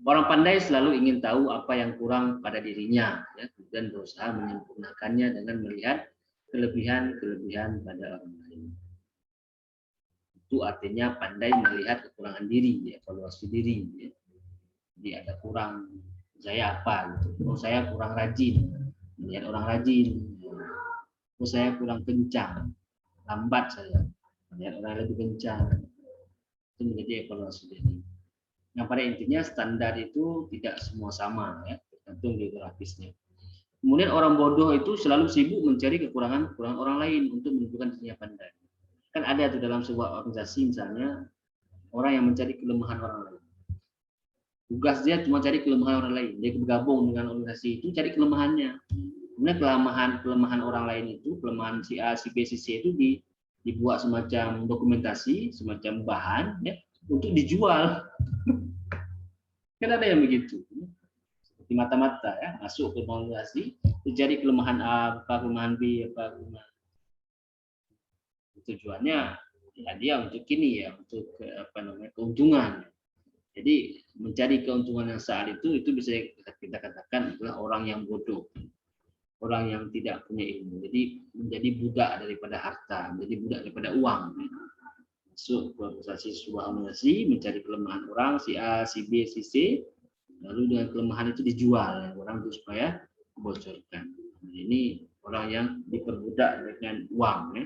Orang pandai selalu ingin tahu apa yang kurang pada dirinya ya, dan berusaha menyempurnakannya dengan melihat kelebihan-kelebihan pada orang lain. Itu artinya pandai melihat kekurangan diri, evaluasi diri. Ya. Jadi ada kurang, saya apa gitu. Oh, saya kurang rajin, melihat orang rajin. Oh, saya kurang kencang, lambat saya, melihat orang lebih kencang. Itu menjadi evaluasi diri. Nah, pada intinya standar itu tidak semua sama ya, tergantung geografisnya. Kemudian orang bodoh itu selalu sibuk mencari kekurangan orang lain untuk menunjukkan dirinya pandai. Kan ada tuh dalam sebuah organisasi misalnya orang yang mencari kelemahan orang lain. Tugas dia cuma cari kelemahan orang lain. Dia bergabung dengan organisasi itu cari kelemahannya. Kemudian kelemahan orang lain itu, kelemahan si A, si B, si C itu dibuat semacam dokumentasi, semacam bahan ya untuk dijual. Kan ada yang begitu. Seperti mata-mata ya, masuk ke organisasi, mencari kelemahan A, kelemahan B, kelemahan. Tujuannya ya dia untuk ini ya, untuk keuntungan. Jadi mencari keuntungan yang saat itu bisa kita katakan adalah orang yang bodoh, orang yang tidak punya ilmu. Jadi menjadi budak daripada harta, menjadi budak daripada uang. Masuk ke organisasi sebuah organisasi, mencari kelemahan orang si A, si B, si C, lalu dengan kelemahan itu dijual ya, orang itu supaya bocorkan. Nah, ini orang yang diperbudak dengan uang. Ya.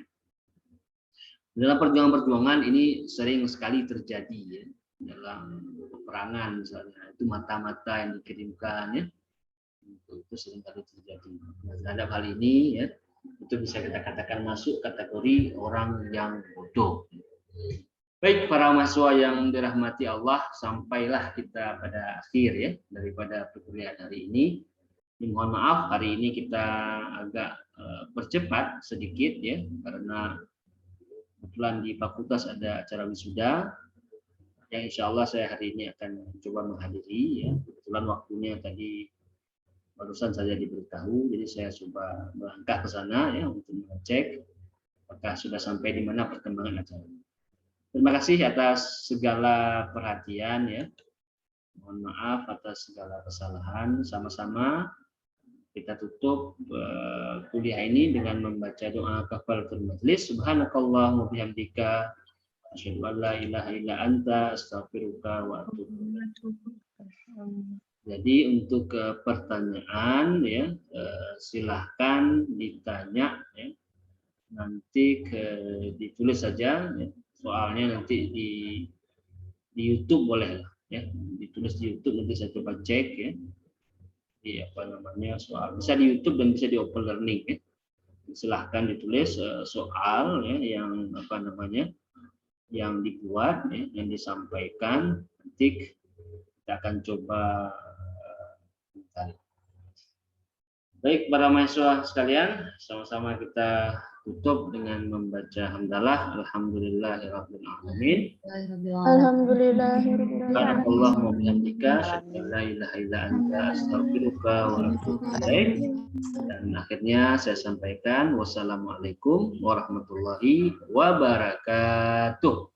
Dalam perjuangan-perjuangan ini sering sekali terjadi ya, dalam peperangan misalnya itu mata-mata yang dikirimkan ya, itu sering kali terjadi. Nah, terhadap hal ini ya, itu bisa kita katakan masuk kategori orang yang bodoh. Baik para mahasiswa yang dirahmati Allah, sampailah kita pada akhir ya daripada perkuliahan hari ini. Mohon maaf hari ini kita agak percepat sedikit ya karena kebetulan di fakultas ada acara wisuda yang insya Allah saya hari ini akan coba menghadiri ya. Kebetulan waktunya tadi barusan saja diberitahu, jadi saya coba melangkah ke sana ya untuk mengecek apakah sudah sampai di mana perkembangan acara. Terima kasih atas segala perhatian ya. Mohon maaf atas segala kesalahan. Sama-sama kita tutup kuliah ini dengan membaca doa kafaratul majlis. Subhanakallahumma wa bihamdika asyhadu an la ilaha illa anta astaghfiruka wa atubu ilaik. Jadi untuk pertanyaan ya silahkan ditanya ya. Nanti ditulis saja ya. Soalnya nanti di YouTube boleh lah ya, ditulis di YouTube nanti saya coba cek ya. Di apa namanya soal bisa di YouTube dan bisa di Open Learning ya. Silahkan ditulis soal ya yang apa namanya yang dibuat ya, yang disampaikan nanti kita akan coba Baik para mahasiswa sekalian, sama-sama kita tutup dengan membaca hamdalah alhamdulillahirabbil alamin. Alhamdulillahirabbil Allahumma bihamdika asyhadu an la ilaha illa anta astaghfiruka wa atubu ilaik. Dan akhirnya saya sampaikan wassalamualaikum warahmatullahi wabarakatuh.